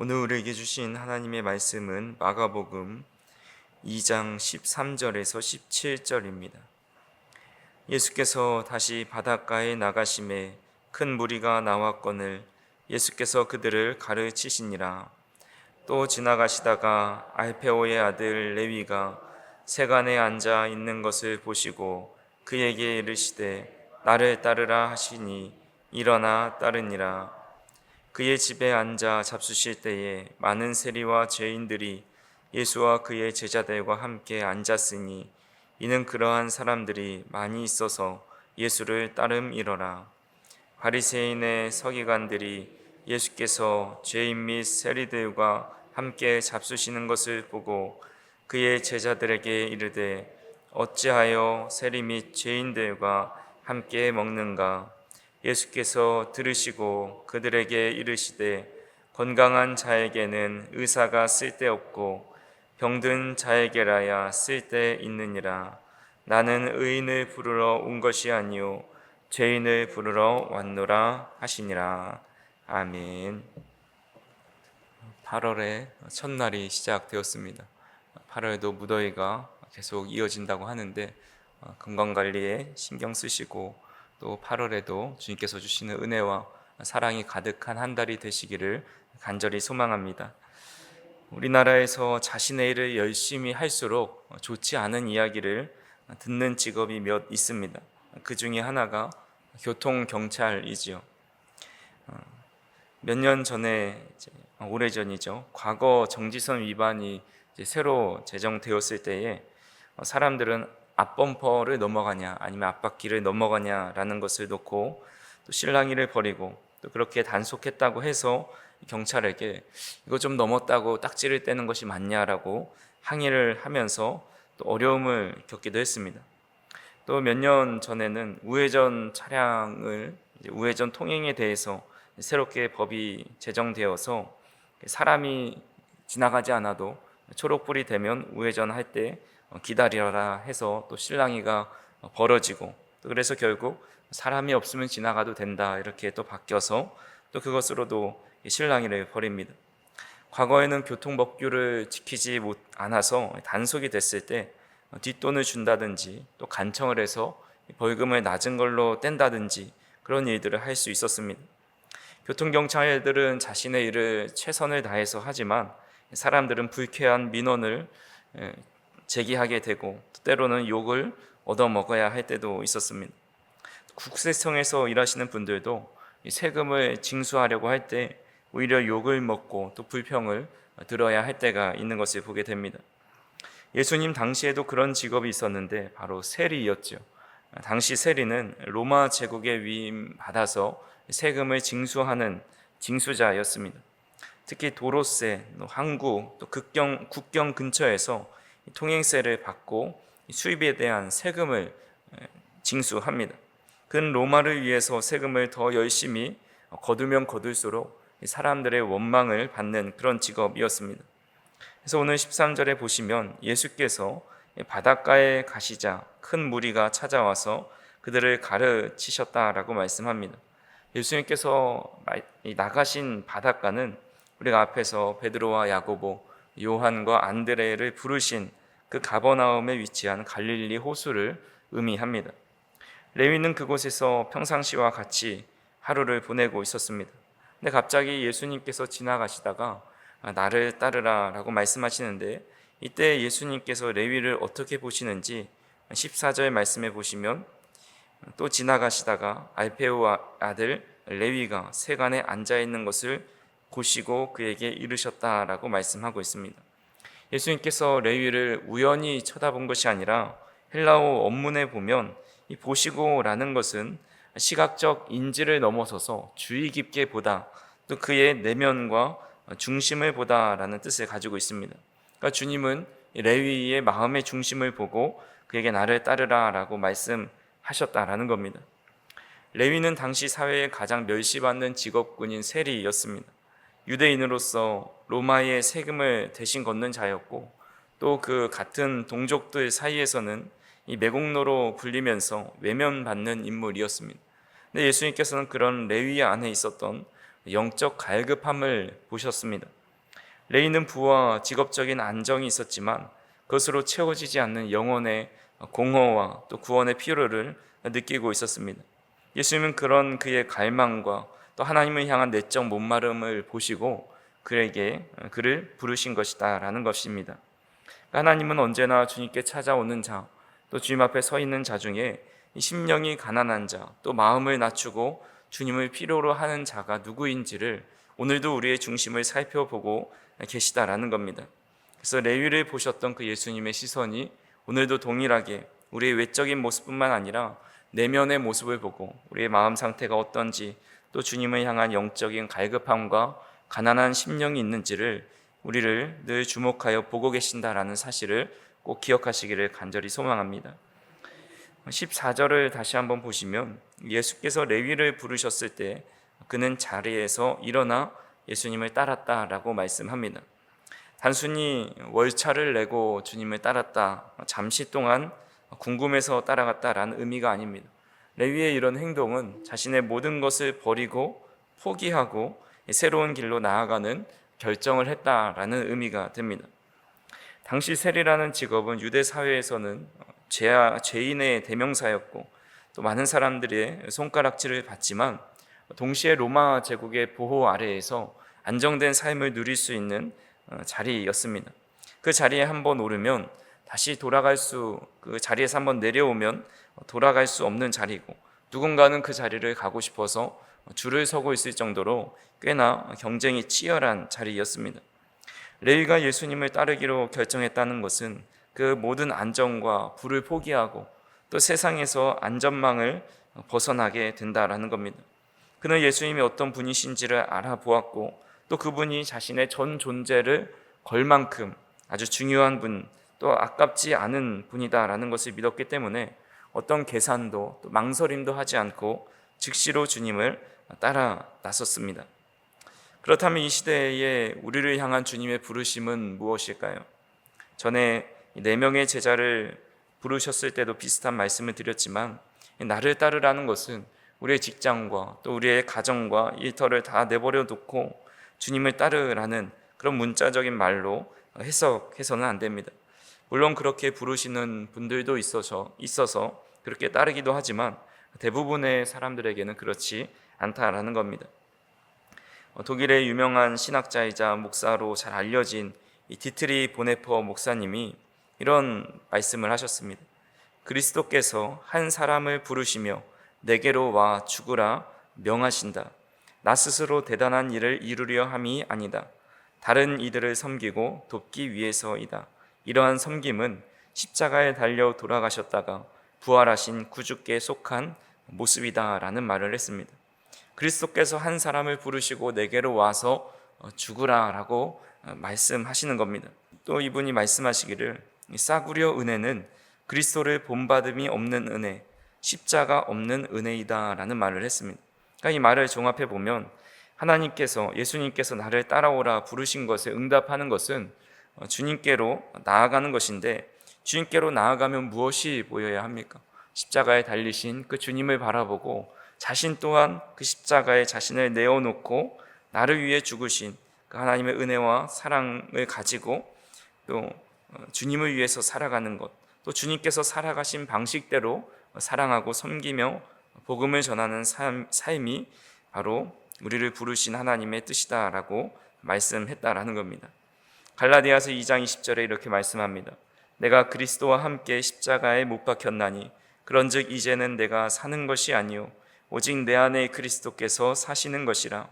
오늘 우리에게 주신 하나님의 말씀은 마가복음 2장 13절에서 17절입니다. 예수께서 다시 바닷가에 나가심에 큰 무리가 나왔거늘 예수께서 그들을 가르치시니라. 또 지나가시다가 알페오의 아들 레위가 세간에 앉아 있는 것을 보시고 그에게 이르시되 나를 따르라 하시니 일어나 따르니라. 그의 집에 앉아 잡수실 때에 많은 세리와 죄인들이 예수와 그의 제자들과 함께 앉았으니 이는 그러한 사람들이 많이 있어서 예수를 따름이러라. 바리새인의 서기관들이 예수께서 죄인 및 세리들과 함께 잡수시는 것을 보고 그의 제자들에게 이르되 어찌하여 세리 및 죄인들과 함께 먹는가? 예수께서 들으시고 그들에게 이르시되 건강한 자에게는 의사가 쓸데없고 병든 자에게라야 쓸데있느니라. 나는 의인을 부르러 온 것이 아니요 죄인을 부르러 왔노라 하시니라. 아멘. 8월의 첫날이 시작되었습니다. 8월에도 무더위가 계속 이어진다고 하는데 건강관리에 신경 쓰시고 또 8월에도 주님께서 주시는 은혜와 사랑이 가득한 한 달이 되시기를 간절히 소망합니다. 우리나라에서 자신의 일을 열심히 할수록 좋지 않은 이야기를 듣는 직업이 몇 있습니다. 그 중에 하나가 교통경찰이지요. 몇 년 전에, 오래전이죠. 과거 정지선 위반이 새로 제정되었을 때에 사람들은 앞범퍼를 넘어가냐 아니면 앞바퀴를 넘어가냐라는 것을 놓고 또 실랑이를 벌이고 또 그렇게 단속했다고 해서 경찰에게 이거 좀 넘었다고 딱지를 떼는 것이 맞냐라고 항의를 하면서 또 어려움을 겪기도 했습니다. 또 몇 년 전에는 우회전 우회전 통행에 대해서 새롭게 법이 제정되어서 사람이 지나가지 않아도 초록불이 되면 우회전할 때 기다려라 해서 또 실랑이가 벌어지고 또 그래서 결국 사람이 없으면 지나가도 된다 이렇게 또 바뀌어서 또 그것으로도 실랑이를 벌입니다. 과거에는 교통법규를 지키지 않아서 단속이 됐을 때 뒷돈을 준다든지 또 간청을 해서 벌금을 낮은 걸로 뗀다든지 그런 일들을 할 수 있었습니다. 교통경찰들은 자신의 일을 최선을 다해서 하지만 사람들은 불쾌한 민원을 제기하게 되고 때로는 욕을 얻어먹어야 할 때도 있었습니다. 국세청에서 일하시는 분들도 세금을 징수하려고 할 때 오히려 욕을 먹고 또 불평을 들어야 할 때가 있는 것을 보게 됩니다. 예수님 당시에도 그런 직업이 있었는데 바로 세리였죠. 당시 세리는 로마 제국에 위임받아서 세금을 징수하는 징수자였습니다. 특히 도로세, 항구, 또 국경 근처에서 통행세를 받고 수입에 대한 세금을 징수합니다. 그는 로마를 위해서 세금을 더 열심히 거두면 거둘수록 사람들의 원망을 받는 그런 직업이었습니다. 그래서 오늘 13절에 보시면 예수께서 바닷가에 가시자 큰 무리가 찾아와서 그들을 가르치셨다라고 말씀합니다. 예수님께서 나가신 바닷가는 우리가 앞에서 베드로와 야고보, 요한과 안드레를 부르신 그 가버나움에 위치한 갈릴리 호수를 의미합니다. 레위는 그곳에서 평상시와 같이 하루를 보내고 있었습니다. 근데 갑자기 예수님께서 지나가시다가 나를 따르라 라고 말씀하시는데 이때 예수님께서 레위를 어떻게 보시는지 14절 말씀에 보시면 또 지나가시다가 알페오 아들 레위가 세간에 앉아있는 것을 보시고 그에게 이르셨다라고 말씀하고 있습니다. 예수님께서 레위를 우연히 쳐다본 것이 아니라 헬라어 원문에 보면 이 보시고라는 것은 시각적 인지를 넘어서서 주의 깊게 보다 또 그의 내면과 중심을 보다라는 뜻을 가지고 있습니다. 그러니까 주님은 레위의 마음의 중심을 보고 그에게 나를 따르라라고 말씀하셨다라는 겁니다. 레위는 당시 사회에 가장 멸시받는 직업군인 세리였습니다. 유대인으로서 로마의 세금을 대신 걷는 자였고 또 그 같은 동족들 사이에서는 이 매국노로 불리면서 외면받는 인물이었습니다. 근데 예수님께서는 그런 레위 안에 있었던 영적 갈급함을 보셨습니다. 레위는 부와 직업적인 안정이 있었지만 그것으로 채워지지 않는 영혼의 공허와 또 구원의 필요를 느끼고 있었습니다. 예수님은 그런 그의 갈망과 또 하나님을 향한 내적 목마름을 보시고 그를 부르신 것이다라는 것입니다. 하나님은 언제나 주님께 찾아오는 자, 또 주님 앞에 서 있는 자 중에 심령이 가난한 자, 또 마음을 낮추고 주님을 필요로 하는 자가 누구인지를 오늘도 우리의 중심을 살펴보고 계시다라는 겁니다. 그래서 레위를 보셨던 그 예수님의 시선이 오늘도 동일하게 우리의 외적인 모습뿐만 아니라 내면의 모습을 보고 우리의 마음 상태가 어떤지, 또 주님을 향한 영적인 갈급함과 가난한 심령이 있는지를 우리를 늘 주목하여 보고 계신다라는 사실을 꼭 기억하시기를 간절히 소망합니다. 14절을 다시 한번 보시면 예수께서 레위를 부르셨을 때 그는 자리에서 일어나 예수님을 따랐다라고 말씀합니다. 단순히 월차를 내고 주님을 따랐다, 잠시 동안 궁금해서 따라갔다라는 의미가 아닙니다. 레위의 이런 행동은 자신의 모든 것을 버리고 포기하고 새로운 길로 나아가는 결정을 했다라는 의미가 됩니다. 당시 세리라는 직업은 유대 사회에서는 죄인의 대명사였고 또 많은 사람들의 손가락질을 받지만 동시에 로마 제국의 보호 아래에서 안정된 삶을 누릴 수 있는 자리였습니다. 그 자리에 한번 오르면 다시 그 자리에서 한번 내려오면 돌아갈 수 없는 자리고, 누군가는 그 자리를 가고 싶어서 줄을 서고 있을 정도로 꽤나 경쟁이 치열한 자리였습니다. 레위가 예수님을 따르기로 결정했다는 것은 그 모든 안정과 부를 포기하고 또 세상에서 안전망을 벗어나게 된다라는 겁니다. 그는 예수님이 어떤 분이신지를 알아보았고 또 그분이 자신의 전 존재를 걸 만큼 아주 중요한 분, 또 아깝지 않은 분이다라는 것을 믿었기 때문에 어떤 계산도 또 망설임도 하지 않고 즉시로 주님을 따라 나섰습니다. 그렇다면 이 시대에 우리를 향한 주님의 부르심은 무엇일까요? 전에 4명의 제자를 부르셨을 때도 비슷한 말씀을 드렸지만, 나를 따르라는 것은 우리의 직장과 또 우리의 가정과 일터를 다 내버려 놓고 주님을 따르라는 그런 문자적인 말로 해석해서는 안 됩니다. 물론 그렇게 부르시는 분들도 있어서 그렇게 따르기도 하지만 대부분의 사람들에게는 그렇지 않다라는 겁니다. 독일의 유명한 신학자이자 목사로 잘 알려진 이 디트리 보네퍼 목사님이 이런 말씀을 하셨습니다. 그리스도께서 한 사람을 부르시며 내게로 와 죽으라 명하신다. 나 스스로 대단한 일을 이루려 함이 아니다. 다른 이들을 섬기고 돕기 위해서이다. 이러한 섬김은 십자가에 달려 돌아가셨다가 부활하신 구주께 속한 모습이다라는 말을 했습니다. 그리스도께서 한 사람을 부르시고 내게로 와서 죽으라라고 말씀하시는 겁니다. 또 이분이 말씀하시기를 싸구려 은혜는 그리스도를 본받음이 없는 은혜, 십자가 없는 은혜이다라는 말을 했습니다. 그러니까 이 말을 종합해 보면 하나님께서, 예수님께서 나를 따라오라 부르신 것에 응답하는 것은 주님께로 나아가는 것인데, 주님께로 나아가면 무엇이 보여야 합니까? 십자가에 달리신 그 주님을 바라보고 자신 또한 그 십자가에 자신을 내어놓고 나를 위해 죽으신 그 하나님의 은혜와 사랑을 가지고 또 주님을 위해서 살아가는 것, 또 주님께서 살아가신 방식대로 사랑하고 섬기며 복음을 전하는 삶이 바로 우리를 부르신 하나님의 뜻이다라고 말씀했다라는 겁니다. 갈라디아서 2장 20절에 이렇게 말씀합니다. 내가 그리스도와 함께 십자가에 못 박혔나니 그런즉 이제는 내가 사는 것이 아니요 오직 내 안에 그리스도께서 사시는 것이라.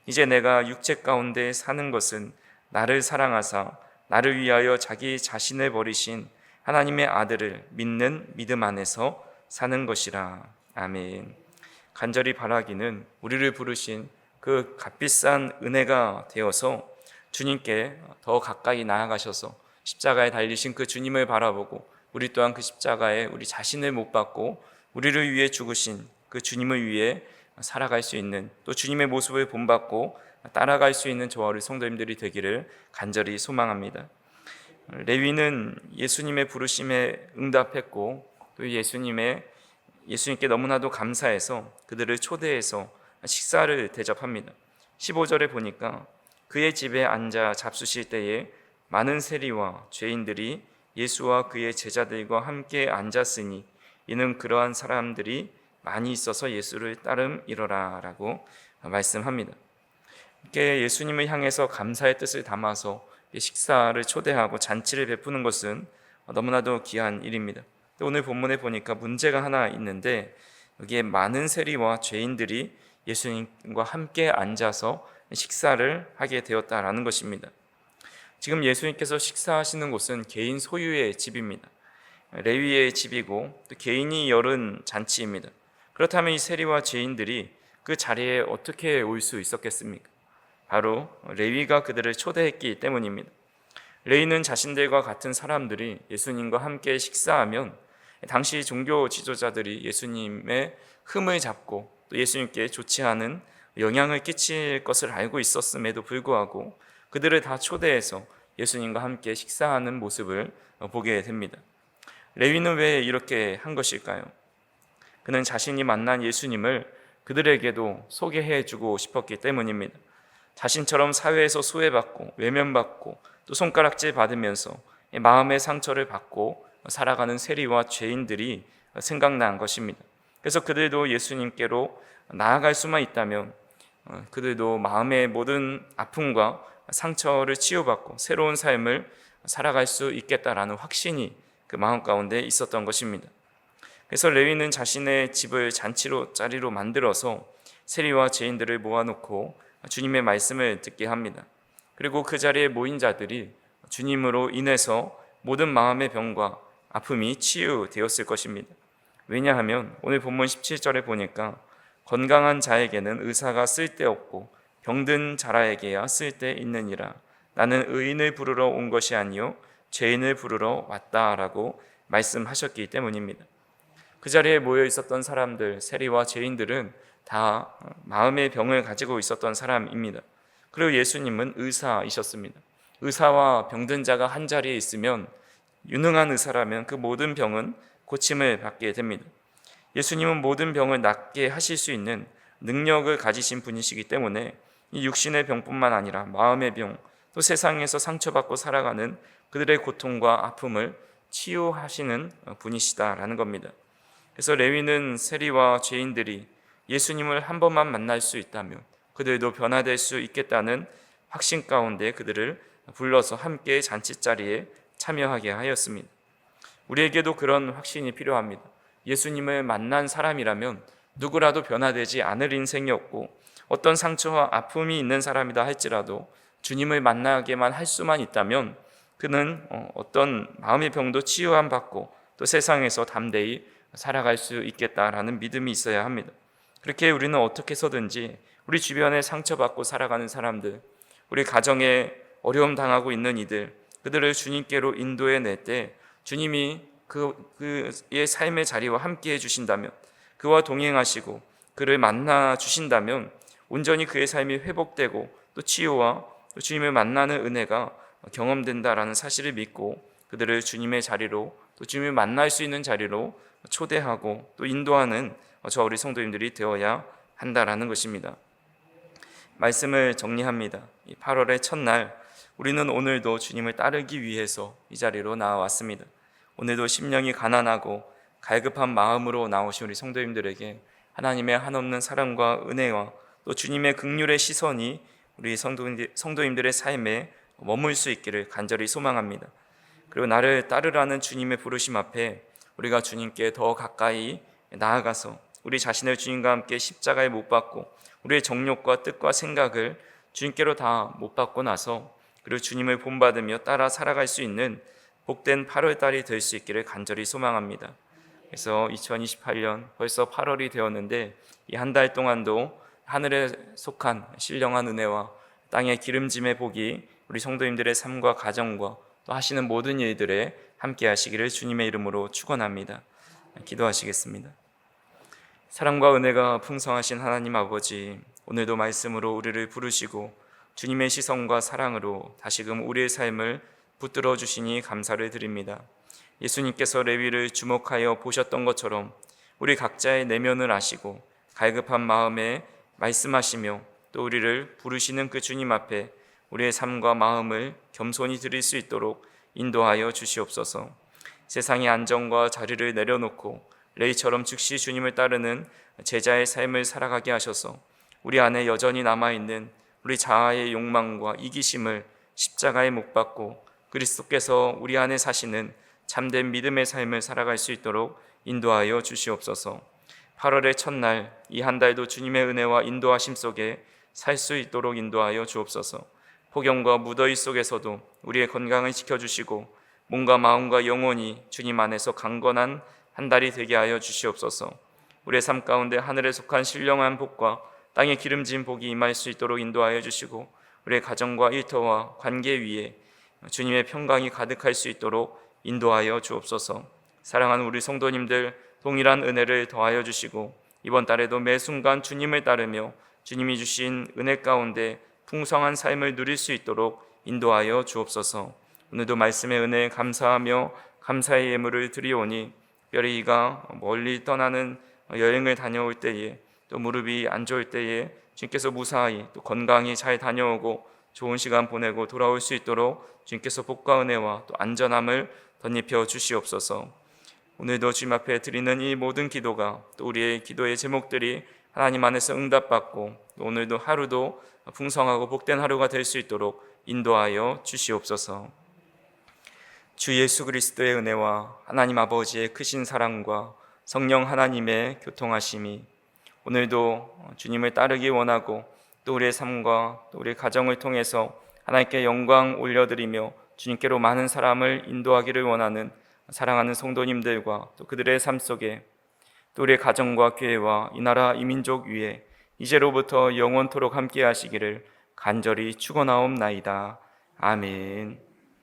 이제 내가 육체 가운데 사는 것은 나를 사랑하사 나를 위하여 자기 자신을 버리신 하나님의 아들을 믿는 믿음 안에서 사는 것이라. 아멘. 간절히 바라기는 우리를 부르신 그 값비싼 은혜가 되어서 주님께 더 가까이 나아가셔서 십자가에 달리신 그 주님을 바라보고 우리 또한 그 십자가에 우리 자신을 못 박고 우리를 위해 죽으신 그 주님을 위해 살아갈 수 있는, 또 주님의 모습을 본받고 따라갈 수 있는 저와 우리 성도님들이 되기를 간절히 소망합니다. 레위는 예수님의 부르심에 응답했고 또 예수님께 너무나도 감사해서 그들을 초대해서 식사를 대접합니다. 15절에 보니까 그의 집에 앉아 잡수실 때에 많은 세리와 죄인들이 예수와 그의 제자들과 함께 앉았으니 이는 그러한 사람들이 많이 있어서 예수를 따름이러라라고 말씀합니다. 이렇게 예수님을 향해서 감사의 뜻을 담아서 식사를 초대하고 잔치를 베푸는 것은 너무나도 귀한 일입니다. 오늘 본문에 보니까 문제가 하나 있는데 여기에 많은 세리와 죄인들이 예수님과 함께 앉아서 식사를 하게 되었다라는 것입니다. 지금 예수님께서 식사하시는 곳은 개인 소유의 집입니다. 레위의 집이고 또 개인이 열은 잔치입니다. 그렇다면 이 세리와 죄인들이 그 자리에 어떻게 올 수 있었겠습니까? 바로 레위가 그들을 초대했기 때문입니다. 레위는 자신들과 같은 사람들이 예수님과 함께 식사하면 당시 종교 지도자들이 예수님의 흠을 잡고 또 예수님께 좋지 않은 영향을 끼칠 것을 알고 있었음에도 불구하고 그들을 다 초대해서 예수님과 함께 식사하는 모습을 보게 됩니다. 레위는 왜 이렇게 한 것일까요? 그는 자신이 만난 예수님을 그들에게도 소개해 주고 싶었기 때문입니다. 자신처럼 사회에서 소외받고 외면받고 또 손가락질 받으면서 마음의 상처를 받고 살아가는 세리와 죄인들이 생각난 것입니다. 그래서 그들도 예수님께로 나아갈 수만 있다면 그들도 마음의 모든 아픔과 상처를 치유받고 새로운 삶을 살아갈 수 있겠다라는 확신이 그 마음 가운데 있었던 것입니다. 그래서 레위는 자신의 집을 자리로 만들어서 세리와 죄인들을 모아놓고 주님의 말씀을 듣게 합니다. 그리고 그 자리에 모인 자들이 주님으로 인해서 모든 마음의 병과 아픔이 치유되었을 것입니다. 왜냐하면 오늘 본문 17절에 보니까 건강한 자에게는 의사가 쓸데없고 병든 자라에게야 쓸데있느니라. 나는 의인을 부르러 온 것이 아니요 죄인을 부르러 왔다라고 말씀하셨기 때문입니다. 그 자리에 모여 있었던 사람들, 세리와 죄인들은 다 마음의 병을 가지고 있었던 사람입니다. 그리고 예수님은 의사이셨습니다. 의사와 병든 자가 한 자리에 있으면 유능한 의사라면 그 모든 병은 고침을 받게 됩니다. 예수님은 모든 병을 낫게 하실 수 있는 능력을 가지신 분이시기 때문에 이 육신의 병뿐만 아니라 마음의 병, 또 세상에서 상처받고 살아가는 그들의 고통과 아픔을 치유하시는 분이시다라는 겁니다. 그래서 레위는 세리와 죄인들이 예수님을 한 번만 만날 수 있다면 그들도 변화될 수 있겠다는 확신 가운데 그들을 불러서 함께 잔치자리에 참여하게 하였습니다. 우리에게도 그런 확신이 필요합니다. 예수님을 만난 사람이라면 누구라도 변화되지 않을 인생이었고 어떤 상처와 아픔이 있는 사람이다 할지라도 주님을 만나게만 할 수만 있다면 그는 어떤 마음의 병도 치유함 받고 또 세상에서 담대히 살아갈 수 있겠다라는 믿음이 있어야 합니다. 그렇게 우리는 어떻게 해서든지 우리 주변에 상처받고 살아가는 사람들, 우리 가정에 어려움 당하고 있는 이들, 그들을 주님께로 인도해 낼 때 주님이 그의 삶의 자리와 함께 해주신다면, 그와 동행하시고 그를 만나 주신다면 온전히 그의 삶이 회복되고 또 치유와 또 주님을 만나는 은혜가 경험된다라는 사실을 믿고 그들을 주님의 자리로 또 주님을 만날 수 있는 자리로 초대하고 또 인도하는 우리 성도님들이 되어야 한다라는 것입니다. 말씀을 정리합니다. 8월의 첫날 우리는 오늘도 주님을 따르기 위해서 이 자리로 나와왔습니다. 오늘도 심령이 가난하고 갈급한 마음으로 나오신 우리 성도님들에게 하나님의 한없는 사랑과 은혜와 또 주님의 긍휼의 시선이 우리 성도님들의 삶에 머물 수 있기를 간절히 소망합니다. 그리고 나를 따르라는 주님의 부르심 앞에 우리가 주님께 더 가까이 나아가서 우리 자신을 주님과 함께 십자가에 못 박고 우리의 정욕과 뜻과 생각을 주님께로 다 못 받고 나서 그리고 주님을 본받으며 따라 살아갈 수 있는 복된 8월달이 될 수 있기를 간절히 소망합니다. 그래서 2028년 벌써 8월이 되었는데 이 한 달 동안도 하늘에 속한 신령한 은혜와 땅의 기름짐의 복이 우리 성도님들의 삶과 가정과 또 하시는 모든 일들에 함께 하시기를 주님의 이름으로 축원합니다. 기도하시겠습니다. 사랑과 은혜가 풍성하신 하나님 아버지, 오늘도 말씀으로 우리를 부르시고 주님의 시선과 사랑으로 다시금 우리의 삶을 붙들어 주시니 감사를 드립니다. 예수님께서 레위를 주목하여 보셨던 것처럼 우리 각자의 내면을 아시고 갈급한 마음에 말씀하시며 또 우리를 부르시는 그 주님 앞에 우리의 삶과 마음을 겸손히 드릴 수 있도록 인도하여 주시옵소서. 세상의 안정과 자리를 내려놓고 레이처럼 즉시 주님을 따르는 제자의 삶을 살아가게 하셔서 우리 안에 여전히 남아있는 우리 자아의 욕망과 이기심을 십자가에 못 박고 그리스도께서 우리 안에 사시는 참된 믿음의 삶을 살아갈 수 있도록 인도하여 주시옵소서. 8월의 첫날 이 한 달도 주님의 은혜와 인도하심 속에 살 수 있도록 인도하여 주옵소서. 폭염과 무더위 속에서도 우리의 건강을 지켜주시고 몸과 마음과 영혼이 주님 안에서 강건한 한 달이 되게 하여 주시옵소서. 우리의 삶 가운데 하늘에 속한 신령한 복과 땅에 기름진 복이 임할 수 있도록 인도하여 주시고 우리의 가정과 일터와 관계 위에 주님의 평강이 가득할 수 있도록 인도하여 주옵소서. 사랑하는 우리 성도님들 동일한 은혜를 더하여 주시고 이번 달에도 매 순간 주님을 따르며 주님이 주신 은혜 가운데 풍성한 삶을 누릴 수 있도록 인도하여 주옵소서. 오늘도 말씀의 은혜에 감사하며 감사의 예물을 드리오니 특별히 이가 멀리 떠나는 여행을 다녀올 때에 또 무릎이 안 좋을 때에 주님께서 무사히 또 건강히 잘 다녀오고 좋은 시간 보내고 돌아올 수 있도록 주님께서 복과 은혜와 또 안전함을 덧입혀 주시옵소서. 오늘도 주님 앞에 드리는 이 모든 기도가 또 우리의 기도의 제목들이 하나님 안에서 응답받고 오늘도 하루도 풍성하고 복된 하루가 될 수 있도록 인도하여 주시옵소서. 주 예수 그리스도의 은혜와 하나님 아버지의 크신 사랑과 성령 하나님의 교통하심이 오늘도 주님을 따르기 원하고 또 우리의 삶과 또 우리의 가정을 통해서 하나님께 영광 올려드리며 주님께로 많은 사람을 인도하기를 원하는 사랑하는 성도님들과 또 그들의 삶 속에 또 우리의 가정과 교회와 이 나라 이 민족 위에 이제로부터 영원토록 함께 하시기를 간절히 축원하옵나이다. 아멘.